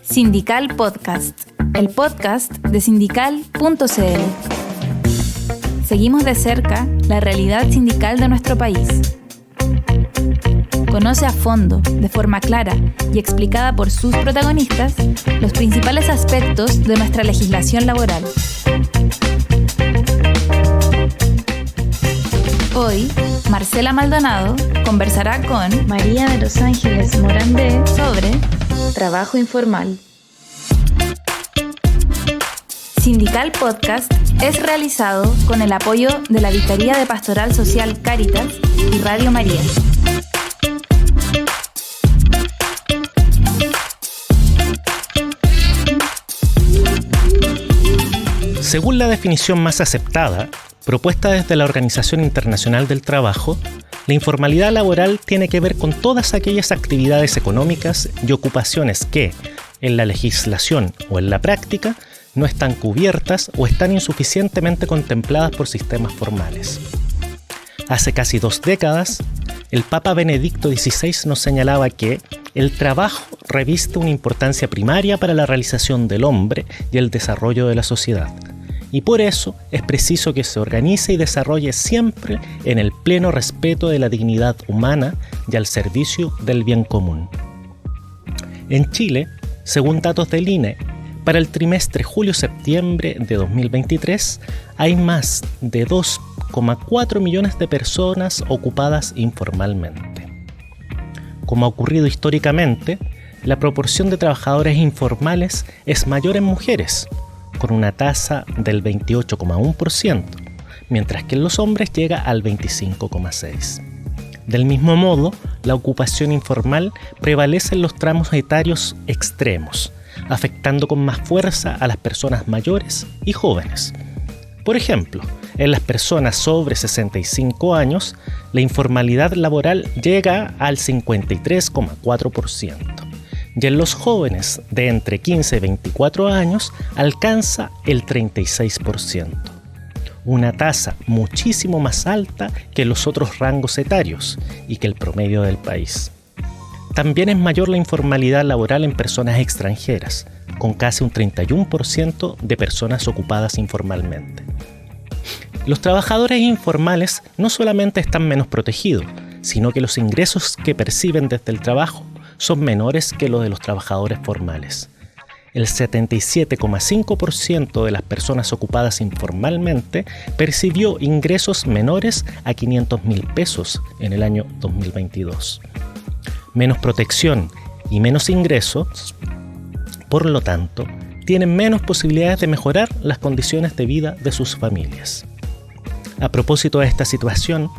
Sindical Podcast, el podcast de sindical.cl. Seguimos de cerca la realidad sindical de nuestro país. Conoce a fondo, de forma clara y explicada por sus protagonistas, los principales aspectos de nuestra legislación laboral. Hoy, Marcela Maldonado conversará con María de los Ángeles Morandé sobre trabajo informal. Sindical Podcast es realizado con el apoyo de la Vicaría de Pastoral Social Cáritas y Radio María. Según la definición más aceptada, propuesta desde la Organización Internacional del Trabajo, la informalidad laboral tiene que ver con todas aquellas actividades económicas y ocupaciones que, en la legislación o en la práctica, no están cubiertas o están insuficientemente contempladas por sistemas formales. Hace casi 2 décadas, el Papa Benedicto XVI nos señalaba que el trabajo reviste una importancia primaria para la realización del hombre y el desarrollo de la sociedad. Y por eso es preciso que se organice y desarrolle siempre en el pleno respeto de la dignidad humana y al servicio del bien común. En Chile, según datos del INE, para el trimestre julio-septiembre de 2023 hay más de 2,4 millones de personas ocupadas informalmente. Como ha ocurrido históricamente, la proporción de trabajadores informales es mayor en mujeres, con una tasa del 28,1%, mientras que en los hombres llega al 25,6%. Del mismo modo, la ocupación informal prevalece en los tramos etarios extremos, afectando con más fuerza a las personas mayores y jóvenes. Por ejemplo, en las personas sobre 65 años, la informalidad laboral llega al 53,4%. Y en los jóvenes de entre 15 y 24 años alcanza el 36%, una tasa muchísimo más alta que los otros rangos etarios y que el promedio del país. También es mayor la informalidad laboral en personas extranjeras, con casi un 31% de personas ocupadas informalmente. Los trabajadores informales no solamente están menos protegidos, sino que los ingresos que perciben desde el trabajo son menores que los de los trabajadores formales. El 77,5% de las personas ocupadas informalmente percibió ingresos menores a 500.000 pesos en el año 2022. Menos protección y menos ingresos, por lo tanto, tienen menos posibilidades de mejorar las condiciones de vida de sus familias. A propósito de esta situación,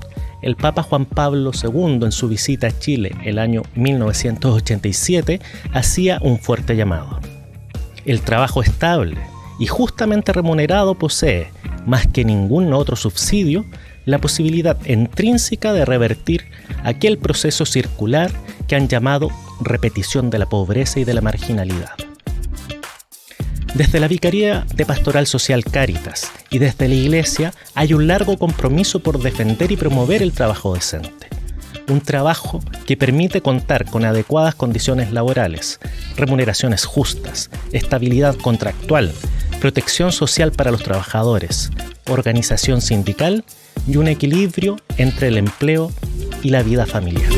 el Papa Juan Pablo II, en su visita a Chile el año 1987, hacía un fuerte llamado. El trabajo estable y justamente remunerado posee, más que ningún otro subsidio, la posibilidad intrínseca de revertir aquel proceso circular que han llamado repetición de la pobreza y de la marginalidad. Desde la Vicaría de Pastoral Social Cáritas y desde la Iglesia hay un largo compromiso por defender y promover el trabajo decente. Un trabajo que permite contar con adecuadas condiciones laborales, remuneraciones justas, estabilidad contractual, protección social para los trabajadores, organización sindical y un equilibrio entre el empleo y la vida familiar.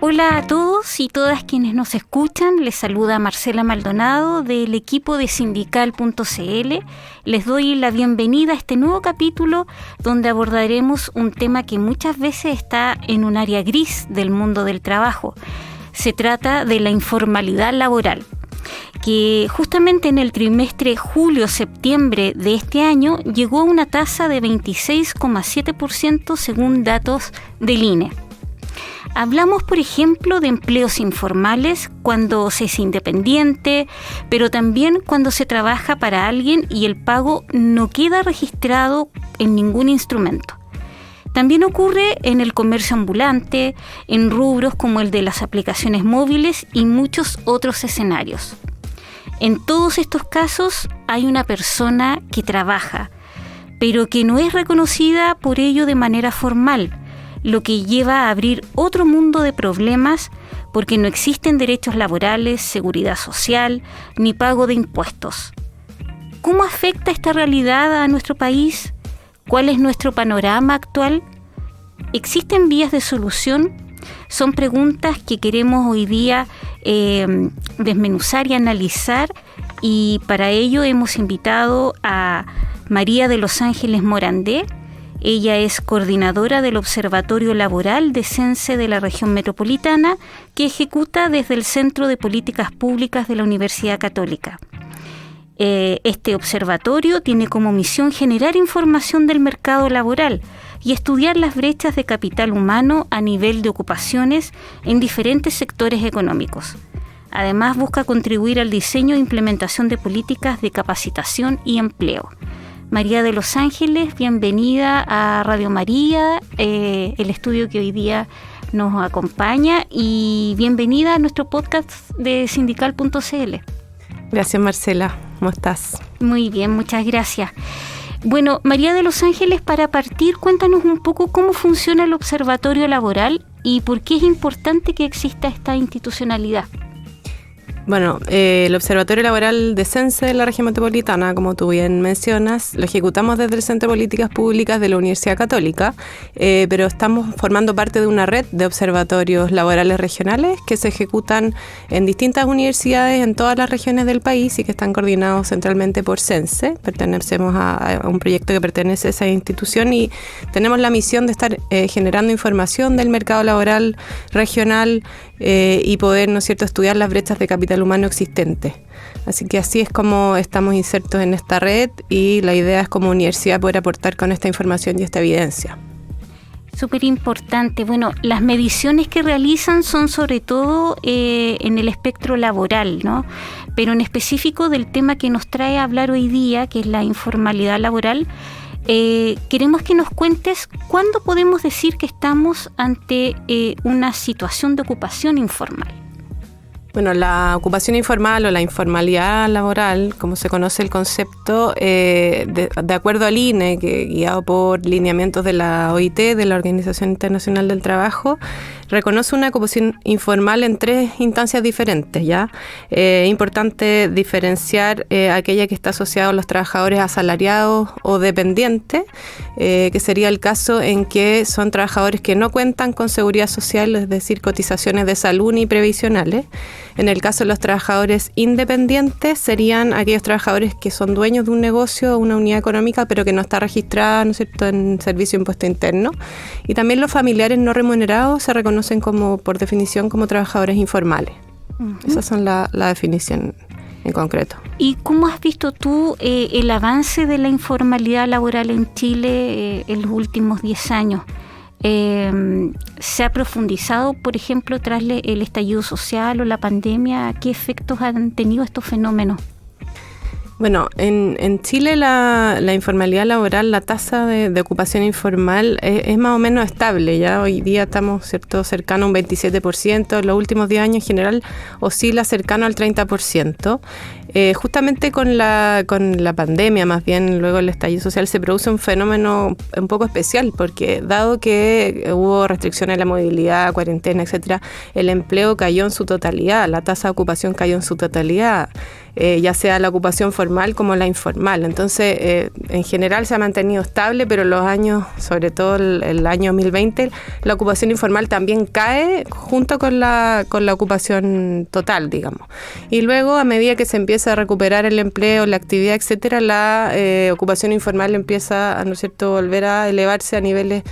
Hola a todos y todas quienes nos escuchan, les saluda Marcela Maldonado del equipo de sindical.cl. Les doy la bienvenida a este nuevo capítulo donde abordaremos un tema que muchas veces está en un área gris del mundo del trabajo. Se trata de la informalidad laboral, que justamente en el trimestre julio-septiembre de este año llegó a una tasa de 26,7% según datos del INE. Hablamos, por ejemplo, de empleos informales cuando se es independiente, pero también cuando se trabaja para alguien y el pago no queda registrado en ningún instrumento. También ocurre en el comercio ambulante, en rubros como el de las aplicaciones móviles y muchos otros escenarios. En todos estos casos hay una persona que trabaja, pero que no es reconocida por ello de manera formal, lo que lleva a abrir otro mundo de problemas porque no existen derechos laborales, seguridad social, ni pago de impuestos. ¿Cómo afecta esta realidad a nuestro país? ¿Cuál es nuestro panorama actual? ¿Existen vías de solución? Son preguntas que queremos hoy día desmenuzar y analizar, y para ello hemos invitado a María de los Ángeles Morandé. Ella es coordinadora del Observatorio Laboral de CENSE de la región metropolitana, que ejecuta desde el Centro de Políticas Públicas de la Universidad Católica. Este observatorio tiene como misión generar información del mercado laboral y estudiar las brechas de capital humano a nivel de ocupaciones en diferentes sectores económicos. Además, busca contribuir al diseño e implementación de políticas de capacitación y empleo. María de los Ángeles, bienvenida a Radio María, el estudio que hoy día nos acompaña, y bienvenida a nuestro podcast de sindical.cl. Gracias, Marcela. ¿Cómo estás? Muy bien, muchas gracias. Bueno, María de los Ángeles, para partir, cuéntanos un poco cómo funciona el Observatorio Laboral y por qué es importante que exista esta institucionalidad. Bueno, el Observatorio Laboral de CENSE de la región metropolitana, como tú bien mencionas, lo ejecutamos desde el Centro de Políticas Públicas de la Universidad Católica, pero estamos formando parte de una red de observatorios laborales regionales que se ejecutan en distintas universidades en todas las regiones del país y que están coordinados centralmente por CENSE. Pertenecemos a un proyecto que pertenece a esa institución y tenemos la misión de estar generando información del mercado laboral regional y poder, ¿no es cierto?, estudiar las brechas de capital humano existentes. Así que así es como estamos insertos en esta red, y la idea es como universidad poder aportar con esta información y esta evidencia. Súper importante. Bueno, las mediciones que realizan son sobre todo en el espectro laboral, ¿no? Pero en específico del tema que nos trae a hablar hoy día, que es la informalidad laboral, queremos que nos cuentes cuándo podemos decir que estamos ante una situación de ocupación informal. Bueno, la ocupación informal o la informalidad laboral, como se conoce el concepto, de acuerdo al INE, que guiado por lineamientos de la OIT, de la Organización Internacional del Trabajo, reconoce una ocupación informal en 3 instancias diferentes, ¿ya? Es importante diferenciar aquella que está asociada a los trabajadores asalariados o dependientes, que sería el caso en que son trabajadores que no cuentan con seguridad social, es decir, cotizaciones de salud ni previsionales. En el caso de los trabajadores independientes, serían aquellos trabajadores que son dueños de un negocio o una unidad económica, pero que no está registrada, ¿no es cierto?, en Servicio de Impuesto Interno. Y también los familiares no remunerados se reconocen como, por definición, como trabajadores informales. Uh-huh. Esas son la definición en concreto. ¿Y cómo has visto tú el avance de la informalidad laboral en Chile en los últimos 10 años? ¿Se ha profundizado, por ejemplo, tras el estallido social o la pandemia? ¿Qué efectos han tenido estos fenómenos? Bueno, en Chile la informalidad laboral, la tasa de ocupación informal es más o menos estable. Ya hoy día estamos, ¿cierto?, cercano a un 27%. En los últimos 10 años en general oscila cercano al 30%. Justamente con la pandemia, más bien luego el estallido social, se produce un fenómeno un poco especial, porque dado que hubo restricciones a la movilidad, cuarentena, etcétera, el empleo cayó en su totalidad, la tasa de ocupación cayó en su totalidad, ya sea la ocupación formal como la informal. Entonces, en general se ha mantenido estable, pero los años, sobre todo el año 2020, la ocupación informal también cae junto con la ocupación total, digamos. Y luego, a medida que se empieza a recuperar el empleo, la actividad, etcétera, la ocupación informal empieza, ¿no es cierto?, volver a elevarse a niveles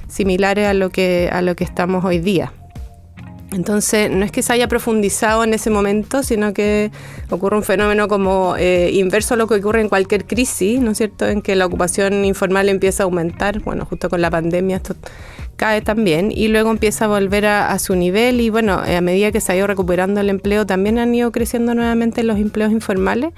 similares a lo que estamos hoy día. Entonces, no es que se haya profundizado en ese momento, sino que ocurre un fenómeno como inverso a lo que ocurre en cualquier crisis, ¿no es cierto?, en que la ocupación informal empieza a aumentar. Bueno, justo con la pandemia esto cae también, y luego empieza a volver a su nivel, y bueno, a medida que se ha ido recuperando el empleo, también han ido creciendo nuevamente los empleos informales,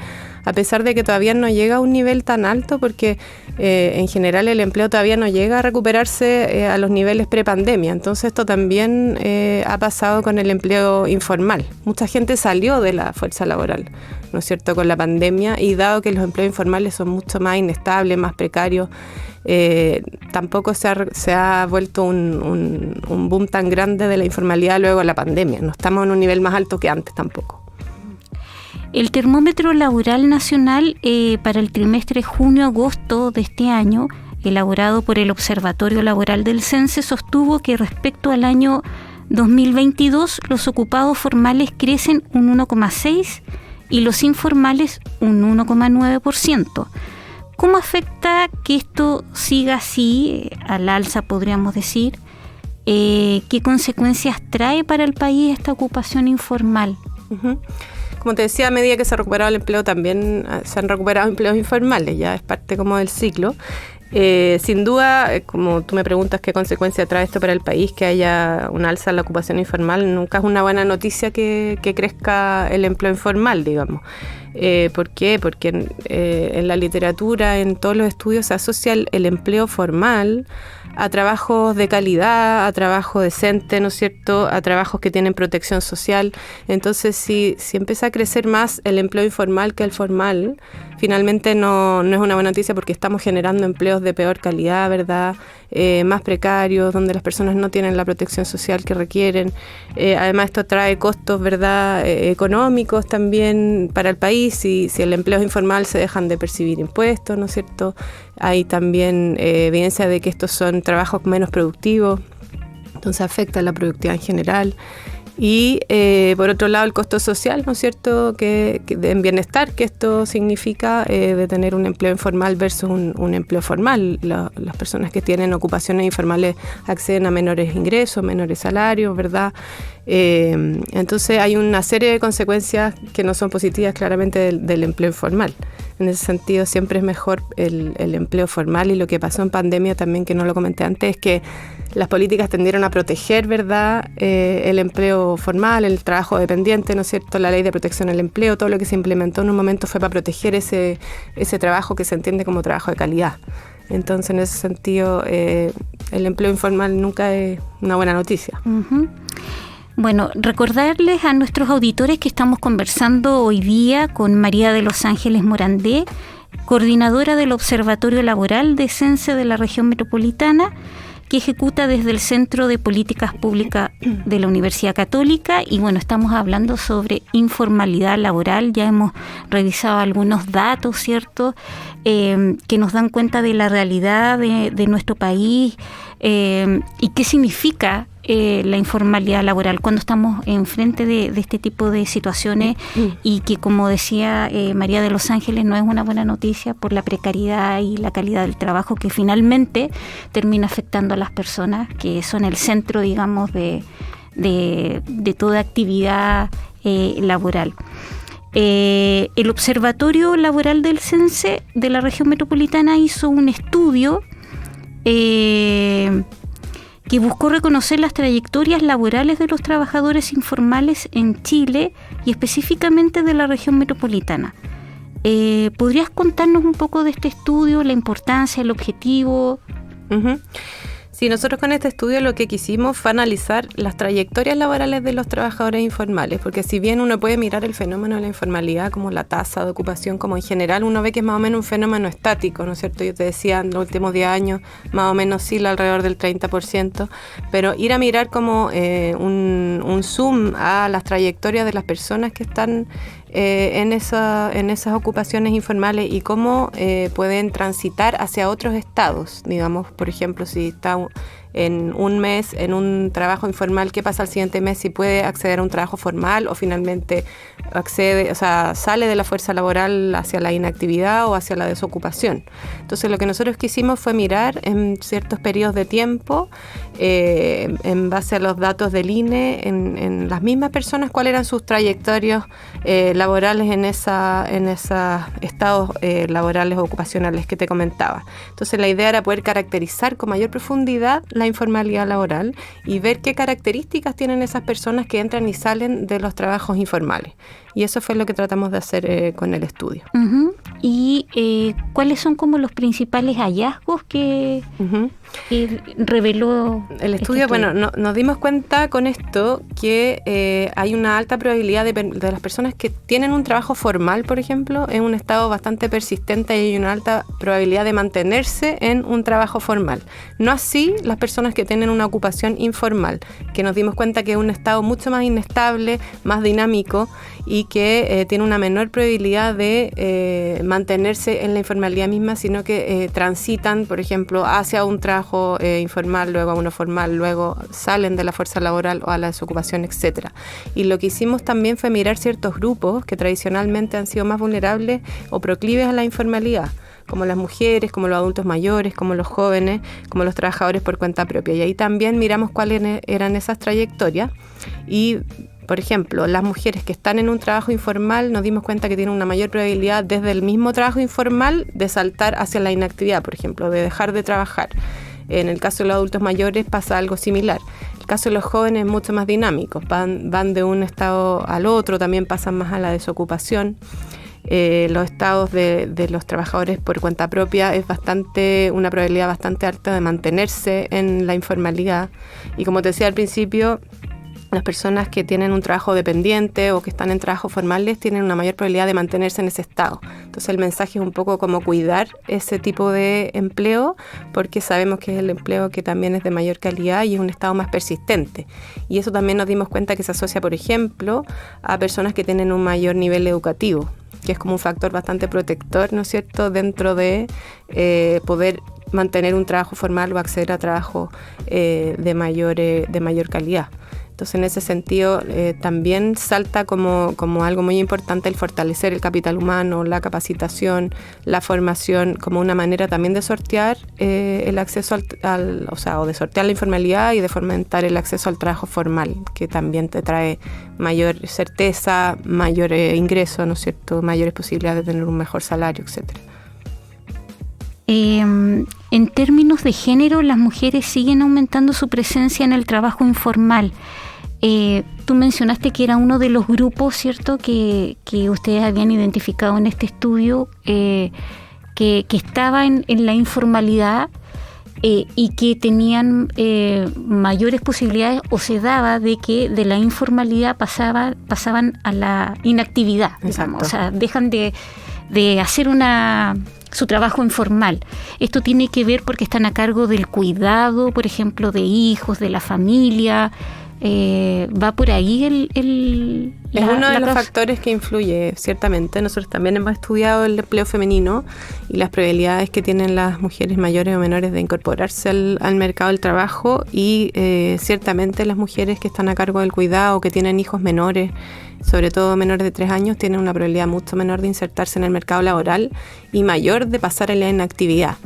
a pesar de que todavía no llega a un nivel tan alto, porque en general el empleo todavía no llega a recuperarse a los niveles prepandemia. Entonces esto también ha pasado con el empleo informal. Mucha gente salió de la fuerza laboral, ¿no es cierto?, con la pandemia, y dado que los empleos informales son mucho más inestables, más precarios, tampoco se ha vuelto un boom tan grande de la informalidad luego de la pandemia. No estamos en un nivel más alto que antes tampoco. El termómetro laboral nacional para el trimestre junio-agosto de este año, elaborado por el Observatorio Laboral del CENSE, sostuvo que respecto al año 2022 los ocupados formales crecen un 1,6% y los informales un 1,9%. ¿Cómo afecta que esto siga así, al alza podríamos decir? ¿Qué consecuencias trae para el país esta ocupación informal? Uh-huh. Como te decía, a medida que se ha recuperado el empleo, también se han recuperado empleos informales, ya es parte como del ciclo. Sin duda, como tú me preguntas qué consecuencia trae esto para el país, que haya un alza en la ocupación informal, nunca es una buena noticia que crezca el empleo informal, digamos. ¿Por qué? Porque en la literatura, en todos los estudios, se asocia el empleo formal a trabajos de calidad, a trabajo decente, ¿no es cierto?, a trabajos que tienen protección social. Entonces, si empieza a crecer más el empleo informal que el formal, finalmente no es una buena noticia, porque estamos generando empleos de peor calidad, ¿verdad?, más precarios, donde las personas no tienen la protección social que requieren. Además, esto trae costos, ¿verdad?, económicos también para el país. Si el empleo informal se dejan de percibir impuestos, ¿no es cierto? Hay también evidencia de que estos son trabajos menos productivos, entonces afecta la productividad en general. Y por otro lado, el costo social, ¿no es cierto?, que en bienestar, que esto significa de tener un empleo informal versus un empleo formal. Las personas que tienen ocupaciones informales acceden a menores ingresos, menores salarios, ¿verdad? Entonces hay una serie de consecuencias que no son positivas claramente del empleo informal. En ese sentido, siempre es mejor el empleo formal, y lo que pasó en pandemia también, que no lo comenté antes, es que las políticas tendieron a proteger, ¿verdad?, el empleo formal, el trabajo dependiente, ¿no es cierto?, la ley de protección al empleo, todo lo que se implementó en un momento fue para proteger ese trabajo que se entiende como trabajo de calidad. Entonces, en ese sentido, el empleo informal nunca es una buena noticia. Uh-huh. Bueno, recordarles a nuestros auditores que estamos conversando hoy día con María de los Ángeles Morandé, coordinadora del Observatorio Laboral de CENSE de la región metropolitana, que ejecuta desde el Centro de Políticas Públicas de la Universidad Católica. Y bueno, estamos hablando sobre informalidad laboral. Ya hemos revisado algunos datos, ¿cierto?, que nos dan cuenta de la realidad de nuestro país y qué significa la informalidad laboral cuando estamos enfrente de este tipo de situaciones, y que, como decía María de los Ángeles, no es una buena noticia por la precariedad y la calidad del trabajo, que finalmente termina afectando a las personas que son el centro, digamos, de toda actividad laboral. El Observatorio Laboral del CENSE de la región metropolitana hizo un estudio que buscó reconocer las trayectorias laborales de los trabajadores informales en Chile, y específicamente de la región metropolitana. ¿Podrías contarnos un poco de este estudio, la importancia, el objetivo? Uh-huh. Sí, nosotros con este estudio lo que quisimos fue analizar las trayectorias laborales de los trabajadores informales, porque si bien uno puede mirar el fenómeno de la informalidad como la tasa de ocupación, como en general, uno ve que es más o menos un fenómeno estático, ¿no es cierto? Yo te decía, en los últimos 10 años más o menos oscila alrededor del 30%, pero ir a mirar como un zoom a las trayectorias de las personas que están en esas ocupaciones informales, y cómo pueden transitar hacia otros estados. Digamos, por ejemplo, si está en un mes en un trabajo informal, ¿qué pasa al siguiente mes? Si puede acceder a un trabajo formal, o finalmente sale de la fuerza laboral hacia la inactividad o hacia la desocupación. Entonces, lo que nosotros quisimos fue mirar en ciertos periodos de tiempo, en base a los datos del INE, en las mismas personas, cuáles eran sus trayectorias laborales en esos estados laborales o ocupacionales que te comentaba. Entonces, la idea era poder caracterizar con mayor profundidad la informalidad laboral y ver qué características tienen esas personas que entran y salen de los trabajos informales. Y eso fue lo que tratamos de hacer con el estudio. Uh-huh. ¿Y cuáles son como los principales hallazgos que reveló el estudio? Bueno, nos dimos cuenta con esto que hay una alta probabilidad de las personas que tienen un trabajo formal, por ejemplo, en un estado bastante persistente, y hay una alta probabilidad de mantenerse en un trabajo formal. No así las personas que tienen una ocupación informal, que nos dimos cuenta que es un estado mucho más inestable, más dinámico, y que tiene una menor probabilidad de mantenerse en la informalidad misma, sino que transitan, por ejemplo, hacia un trabajo informal, luego a uno formal, luego salen de la fuerza laboral o a la desocupación, etc. Y lo que hicimos también fue mirar ciertos grupos que tradicionalmente han sido más vulnerables o proclives a la informalidad, como las mujeres, como los adultos mayores, como los jóvenes, como los trabajadores por cuenta propia. Y ahí también miramos cuáles eran esas trayectorias y, por ejemplo, las mujeres que están en un trabajo informal, nos dimos cuenta que tienen una mayor probabilidad desde el mismo trabajo informal de saltar hacia la inactividad, por ejemplo, de dejar de trabajar. En el caso de los adultos mayores pasa algo similar. El caso de los jóvenes es mucho más dinámico, van de un estado al otro, también pasan más a la desocupación. Los estados de los trabajadores por cuenta propia es una probabilidad bastante alta de mantenerse en la informalidad. Y como te decía al principio, las personas que tienen un trabajo dependiente o que están en trabajos formales tienen una mayor probabilidad de mantenerse en ese estado. Entonces el mensaje es un poco como cuidar ese tipo de empleo, porque sabemos que es el empleo que también es de mayor calidad y es un estado más persistente. Y eso también nos dimos cuenta que se asocia, por ejemplo, a personas que tienen un mayor nivel educativo, que es como un factor bastante protector, ¿no es cierto?, dentro de poder mantener un trabajo formal o acceder a trabajo de mayor calidad. Entonces, en ese sentido, también salta como algo muy importante el fortalecer el capital humano, la capacitación, la formación, como una manera también de sortear el acceso o de sortear la informalidad y de fomentar el acceso al trabajo formal, que también te trae mayor certeza, mayor ingreso, ¿no es cierto?, mayores posibilidades de tener un mejor salario, etcétera. En términos de género, las mujeres siguen aumentando su presencia en el trabajo informal. Tú mencionaste que era uno de los grupos, ¿cierto?, que ustedes habían identificado en este estudio, que estaba en la informalidad y que tenían mayores posibilidades, o se daba de que de la informalidad pasaban a la inactividad, digamos. O sea, dejan de hacer su trabajo informal. Esto tiene que ver porque están a cargo del cuidado, por ejemplo, de hijos, de la familia. ¿Va por ahí es uno de los factores que influye, ciertamente? Nosotros también hemos estudiado el empleo femenino y las probabilidades que tienen las mujeres mayores o menores de incorporarse al mercado del trabajo, y ciertamente las mujeres que están a cargo del cuidado, que tienen hijos menores, sobre todo menores de 3 años, tienen una probabilidad mucho menor de insertarse en el mercado laboral y mayor de pasar en la inactividad.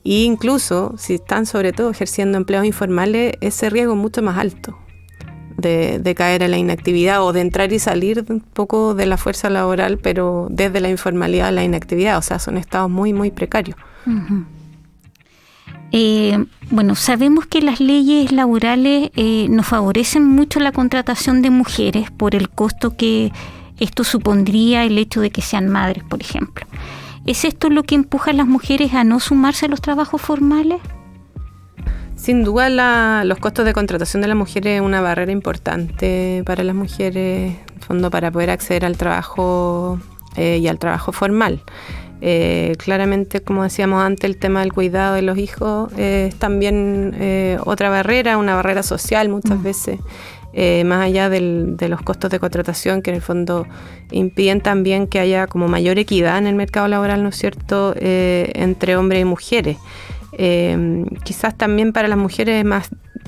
E incluso si están sobre todo ejerciendo empleos informales, ese riesgo es mucho más alto de caer en la inactividad o de entrar y salir un poco de la fuerza laboral, pero desde la informalidad a la inactividad. O sea, son estados muy, muy precarios. Uh-huh. Bueno, sabemos que las leyes laborales nos favorecen mucho la contratación de mujeres por el costo que esto supondría el hecho de que sean madres, por ejemplo. ¿Es esto lo que empuja a las mujeres a no sumarse a los trabajos formales? Sin duda, los costos de contratación de las mujeres es una barrera importante para las mujeres, en el fondo, para poder acceder al trabajo y al trabajo formal. Claramente, como decíamos antes, el tema del cuidado de los hijos es también otra barrera, una barrera social muchas veces, más allá de los costos de contratación, que en el fondo impiden también que haya como mayor equidad en el mercado laboral, ¿no es cierto?, entre hombres y mujeres. Quizás también para las mujeres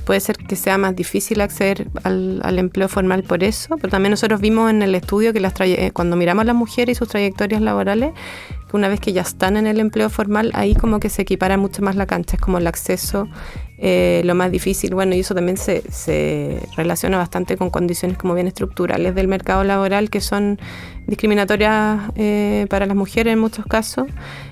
puede ser que sea más difícil acceder al empleo formal por eso, pero también nosotros vimos en el estudio que cuando miramos a las mujeres y sus trayectorias laborales, que una vez que ya están en el empleo formal, ahí como que se equipara mucho más la cancha, es como el acceso lo más difícil. Bueno, y eso también se relaciona bastante con condiciones como bien estructurales del mercado laboral, que son discriminatorias para las mujeres en muchos casos.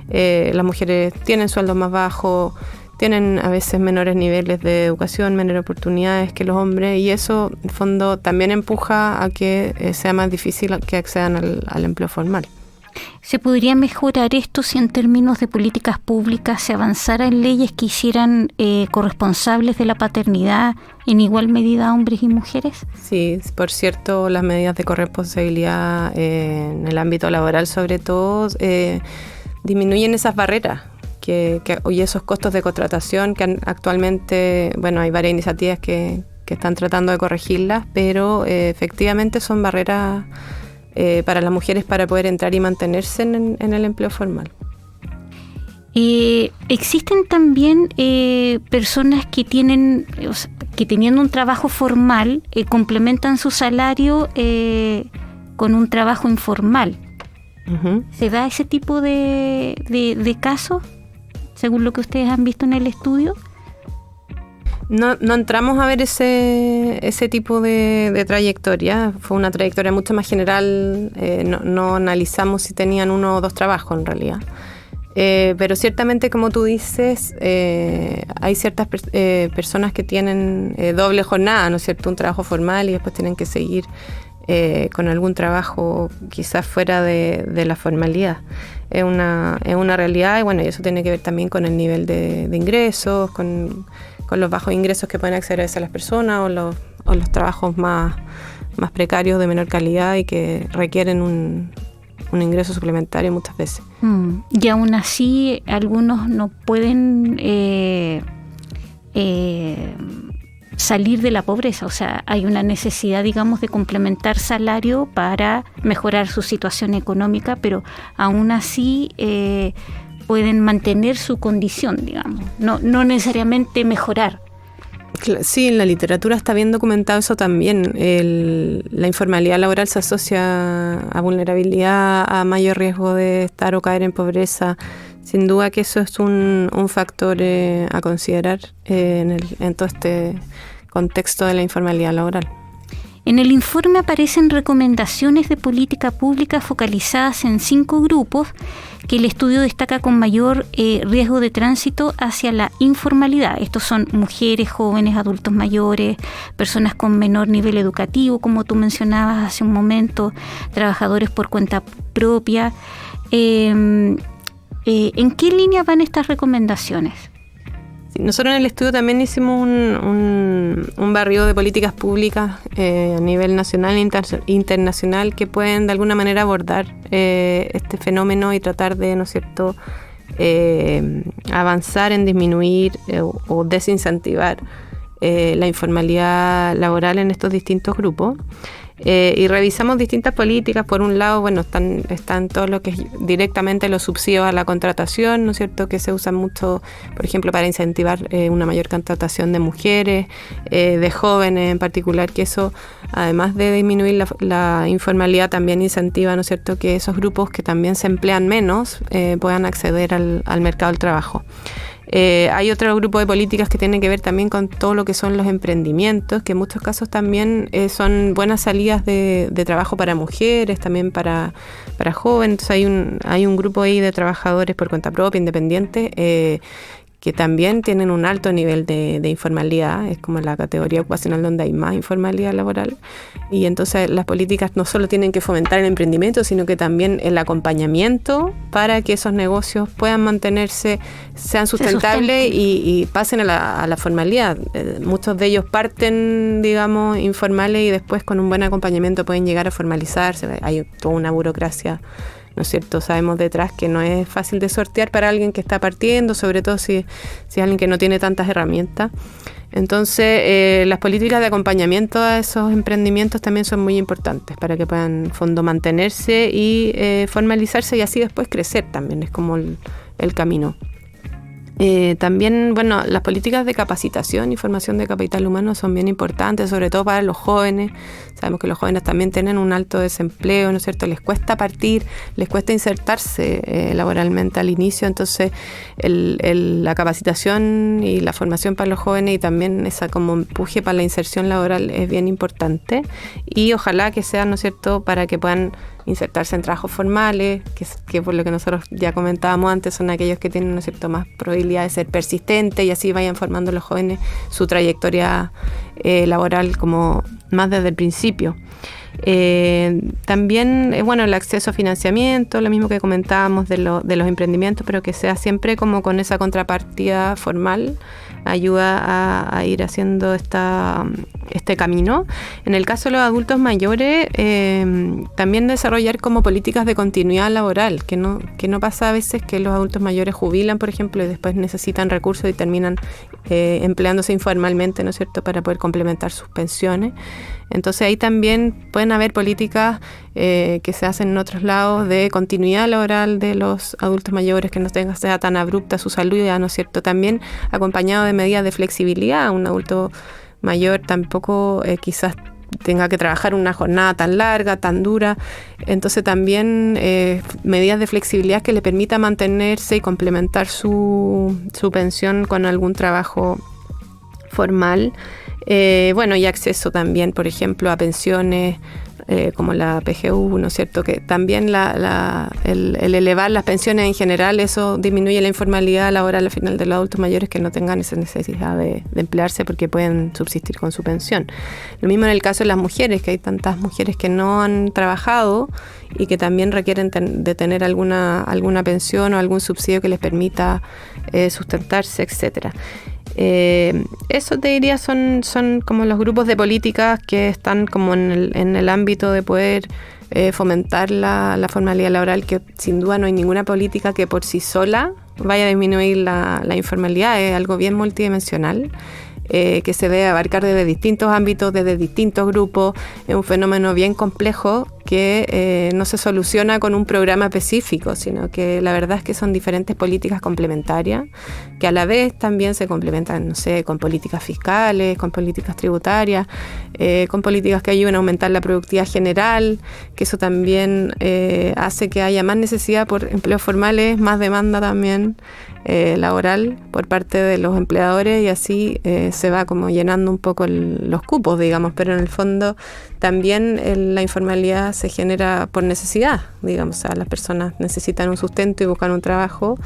Las mujeres tienen sueldos más bajos, tienen a veces menores niveles de educación, menores oportunidades que los hombres, y eso, en fondo, también empuja a que sea más difícil que accedan al empleo formal. ¿Se podría mejorar esto si en términos de políticas públicas se avanzara en leyes que hicieran corresponsables de la paternidad en igual medida a hombres y mujeres? Sí, por cierto, las medidas de corresponsabilidad en el ámbito laboral, sobre todo, disminuyen esas barreras y esos costos de contratación que actualmente, bueno, hay varias iniciativas que están tratando de corregirlas, pero efectivamente son barreras para las mujeres para poder entrar y mantenerse en el empleo formal. Existen también personas que teniendo un trabajo formal complementan su salario con un trabajo informal. Uh-huh. ¿Se da ese tipo de casos, según lo que ustedes han visto en el estudio? No entramos a ver ese tipo de trayectoria. Fue una trayectoria mucho más general. No analizamos si tenían 1 o 2 trabajos en realidad. Pero ciertamente, como tú dices, hay ciertas personas que tienen doble jornada, ¿no es cierto? Un trabajo formal y después tienen que seguir con algún trabajo quizás fuera de la formalidad. Es una realidad, y bueno, y eso tiene que ver también con el nivel de ingresos, con los bajos ingresos que pueden acceder a veces a las personas, o los trabajos más precarios de menor calidad y que requieren un ingreso suplementario muchas veces. Y aún así algunos no pueden salir de la pobreza, o sea, hay una necesidad, digamos, de complementar salario para mejorar su situación económica, pero aún así pueden mantener su condición, digamos, no necesariamente mejorar. Sí, en la literatura está bien documentado eso también. La informalidad laboral se asocia a vulnerabilidad, a mayor riesgo de estar o caer en pobreza. Sin duda que eso es un factor a considerar en todo este contexto de la informalidad laboral. En el informe aparecen recomendaciones de política pública focalizadas en 5 grupos que el estudio destaca con mayor riesgo de tránsito hacia la informalidad. Estos son mujeres, jóvenes, adultos mayores, personas con menor nivel educativo, como tú mencionabas hace un momento, trabajadores por cuenta propia. ¿En qué línea van estas recomendaciones? Nosotros en el estudio también hicimos un barrido de políticas públicas a nivel nacional e internacional que pueden de alguna manera abordar este fenómeno y tratar de, ¿no es cierto?, avanzar en disminuir o desincentivar la informalidad laboral en estos distintos grupos. Y revisamos distintas políticas. Por un lado, bueno, están todo lo que es directamente los subsidios a la contratación, ¿no es cierto?, que se usan mucho, por ejemplo, para incentivar una mayor contratación de mujeres, de jóvenes en particular, que eso, además de disminuir la informalidad, también incentiva, ¿no es cierto?, que esos grupos que también se emplean menos puedan acceder al mercado del trabajo. Hay otro grupo de políticas que tienen que ver también con todo lo que son los emprendimientos, que en muchos casos también son buenas salidas de trabajo para mujeres, también para jóvenes. Entonces hay un grupo ahí de trabajadores por cuenta propia, independientes, que también tienen un alto nivel de informalidad. Es como la categoría ocupacional donde hay más informalidad laboral. Y entonces las políticas no solo tienen que fomentar el emprendimiento, sino que también el acompañamiento para que esos negocios puedan mantenerse, sean sustentables y pasen a la formalidad. Muchos de ellos parten, digamos, informales y después con un buen acompañamiento pueden llegar a formalizarse. Hay toda una burocracia, ¿no es cierto? Sabemos detrás que no es fácil de sortear para alguien que está partiendo, sobre todo si es alguien que no tiene tantas herramientas. Entonces, las políticas de acompañamiento a esos emprendimientos también son muy importantes para que puedan, en fondo, mantenerse y formalizarse y así después crecer también, es como el camino. También, bueno, las políticas de capacitación y formación de capital humano son bien importantes, sobre todo para los jóvenes. Sabemos que los jóvenes también tienen un alto desempleo, ¿no es cierto? Les cuesta partir, les cuesta insertarse laboralmente al inicio. Entonces, la capacitación y la formación para los jóvenes y también esa como empuje para la inserción laboral es bien importante. Y ojalá que sea, ¿no es cierto?, para que puedan insertarse en trabajos formales, que por lo que nosotros ya comentábamos antes, son aquellos que tienen, ¿no es cierto?, más probabilidad de ser persistentes y así vayan formando los jóvenes su trayectoria laboral como más desde el principio. También, bueno, el acceso a financiamiento, lo mismo que comentábamos de los emprendimientos, pero que sea siempre como con esa contrapartida formal, ayuda a ir haciendo este camino. En el caso de los adultos mayores, también desarrollar como políticas de continuidad laboral, que no pasa a veces que los adultos mayores jubilan, por ejemplo, y después necesitan recursos y terminan empleándose informalmente, ¿no es cierto?, para poder complementar sus pensiones. Entonces ahí también pueden haber políticas que se hacen en otros lados de continuidad laboral de los adultos mayores, que no sea tan abrupta su salud, ¿no es cierto? También acompañado de medidas de flexibilidad. Un adulto mayor tampoco quizás tenga que trabajar una jornada tan larga, tan dura. Entonces también medidas de flexibilidad que le permita mantenerse y complementar su pensión con algún trabajo formal. Bueno, y acceso también, por ejemplo, a pensiones como la PGU, ¿no es cierto? Que también el elevar las pensiones en general, eso disminuye la informalidad laboral al final de los adultos mayores que no tengan esa necesidad de emplearse porque pueden subsistir con su pensión. Lo mismo en el caso de las mujeres, que hay tantas mujeres que no han trabajado y que también requieren de tener alguna pensión o algún subsidio que les permita sustentarse, etcétera. Eso te diría son como los grupos de políticas que están como en el ámbito de poder fomentar la formalidad laboral, que sin duda no hay ninguna política que por sí sola vaya a disminuir la informalidad. Es algo bien multidimensional que se debe abarcar desde distintos ámbitos, desde distintos grupos. Es un fenómeno bien complejo que no se soluciona con un programa específico, sino que la verdad es que son diferentes políticas complementarias que a la vez también se complementan, no sé, con políticas fiscales, con políticas tributarias, con políticas que ayuden a aumentar la productividad general, que eso también hace que haya más necesidad por empleos formales, más demanda también laboral por parte de los empleadores, y así se va como llenando un poco los cupos, digamos, pero en el fondo también la informalidad se genera por necesidad, digamos, o sea, las personas necesitan un sustento y buscan un trabajo,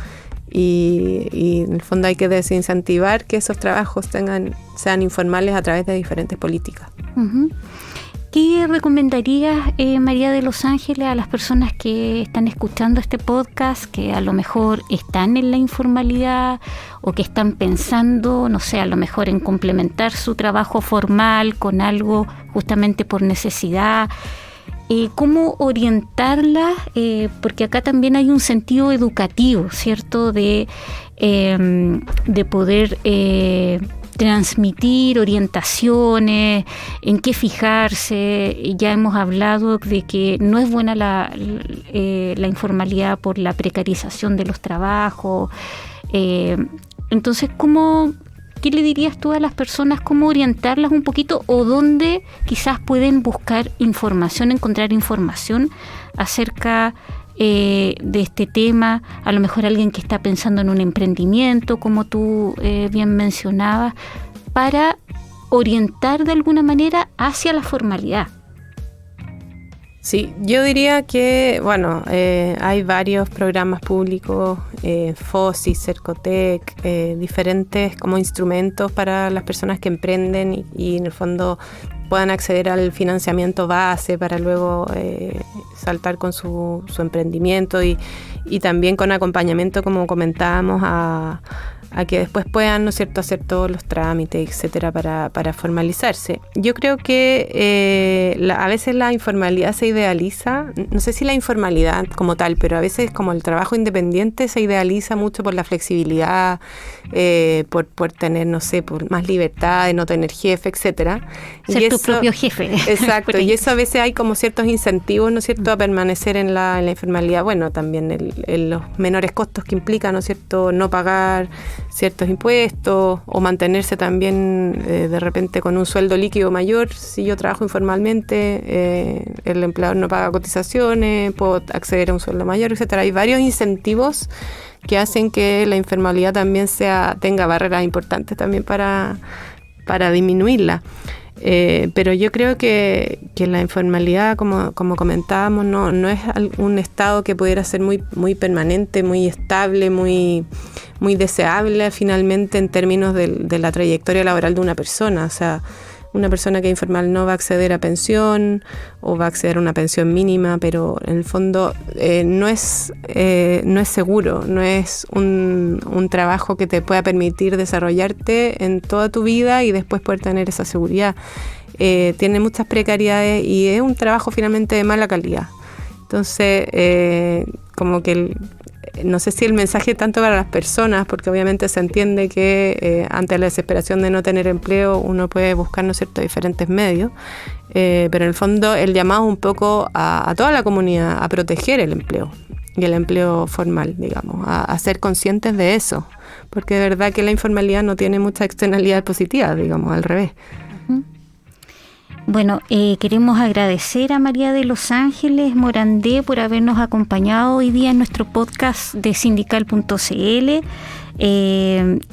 y en el fondo hay que desincentivar que esos trabajos sean informales a través de diferentes políticas. Uh-huh. ¿Qué recomendarías, María de Los Ángeles, a las personas que están escuchando este podcast, que a lo mejor están en la informalidad o que están pensando, no sé, a lo mejor en complementar su trabajo formal con algo justamente por necesidad? ¿Cómo orientarlas? Porque acá también hay un sentido educativo, ¿cierto? De poder transmitir orientaciones, en qué fijarse. Ya hemos hablado de que no es buena la informalidad por la precarización de los trabajos. Entonces, ¿qué le dirías tú a las personas? ¿Cómo orientarlas un poquito? ¿O dónde quizás pueden buscar información, encontrar información acerca de este tema? A lo mejor alguien que está pensando en un emprendimiento, como tú bien mencionabas, para orientar de alguna manera hacia la formalidad. Sí, yo diría que, bueno, hay varios programas públicos, FOSI, Cercotec, diferentes como instrumentos para las personas que emprenden y en el fondo puedan acceder al financiamiento base para luego saltar con su emprendimiento y también con acompañamiento, como comentábamos, a que después puedan, ¿no es cierto?, hacer todos los trámites, etcétera, para formalizarse. Yo creo que a veces la informalidad se idealiza, no sé si la informalidad como tal, pero a veces como el trabajo independiente se idealiza mucho por la flexibilidad, por tener, no sé, por más libertad, de no tener jefe, etcétera. Ser tu propio jefe. Exacto, y eso a veces hay como ciertos incentivos, ¿no es cierto?, a permanecer en la informalidad. Bueno, también los menores costos que implica, ¿no es cierto?, no pagar ciertos impuestos o mantenerse también de repente con un sueldo líquido mayor. Si yo trabajo informalmente, el empleador no paga cotizaciones, puedo acceder a un sueldo mayor, etcétera. Hay varios incentivos que hacen que la informalidad también tenga barreras importantes también para disminuirla. Pero yo creo que la informalidad, como comentábamos, no es un estado que pudiera ser muy permanente, muy estable, muy deseable finalmente en términos de la trayectoria laboral de una persona. O sea, una persona que es informal no va a acceder a pensión o va a acceder a una pensión mínima, pero en el fondo no es seguro, no es un trabajo que te pueda permitir desarrollarte en toda tu vida y después poder tener esa seguridad. Tiene muchas precariedades y es un trabajo finalmente de mala calidad. Entonces, como que no sé si el mensaje tanto para las personas, porque obviamente se entiende que ante la desesperación de no tener empleo uno puede buscar, ¿no es cierto?, diferentes medios, pero en el fondo el llamado un poco a toda la comunidad a proteger el empleo y el empleo formal, digamos, a ser conscientes de eso, porque de verdad que la informalidad no tiene mucha externalidad positiva, digamos, al revés. Bueno, queremos agradecer a María de Los Ángeles Morandé por habernos acompañado hoy día en nuestro podcast de Sindical.cl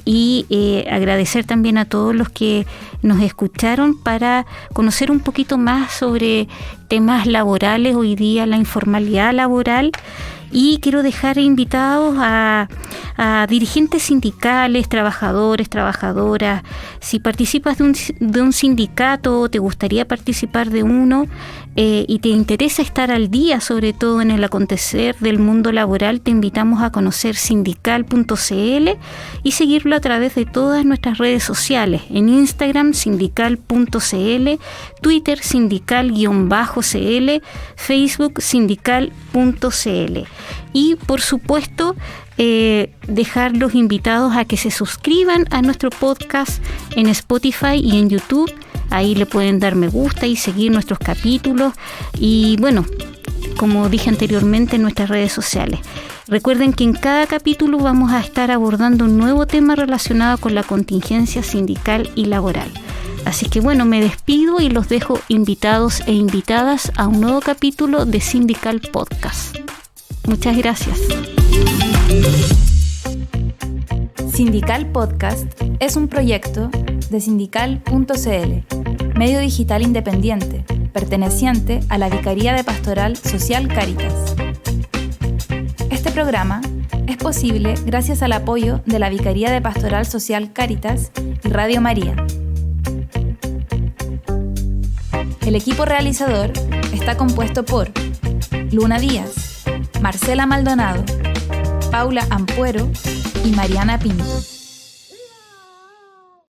y agradecer también a todos los que nos escucharon para conocer un poquito más sobre temas laborales, hoy día la informalidad laboral. Y quiero dejar invitados a dirigentes sindicales, trabajadores, trabajadoras. Si participas de un sindicato o te gustaría participar de uno y te interesa estar al día, sobre todo en el acontecer del mundo laboral, te invitamos a conocer Sindical.cl y seguirlo a través de todas nuestras redes sociales. En Instagram, Sindical.cl, Twitter, Sindical_cl, Facebook, Sindical.cl. Y por supuesto, dejar los invitados a que se suscriban a nuestro podcast en Spotify y en YouTube. Ahí le pueden dar me gusta y seguir nuestros capítulos. Y bueno, como dije anteriormente, en nuestras redes sociales. Recuerden que en cada capítulo vamos a estar abordando un nuevo tema relacionado con la contingencia sindical y laboral. Así que bueno, me despido y los dejo invitados e invitadas a un nuevo capítulo de Sindical Podcast. Muchas gracias. Sindical Podcast es un proyecto de Sindical.cl, medio digital independiente, perteneciente a la Vicaría de Pastoral Social Cáritas. Este programa es posible gracias al apoyo de la Vicaría de Pastoral Social Cáritas y Radio María. El equipo realizador está compuesto por Luna Díaz, Marcela Maldonado, Paula Ampuero y Mariana Pinto.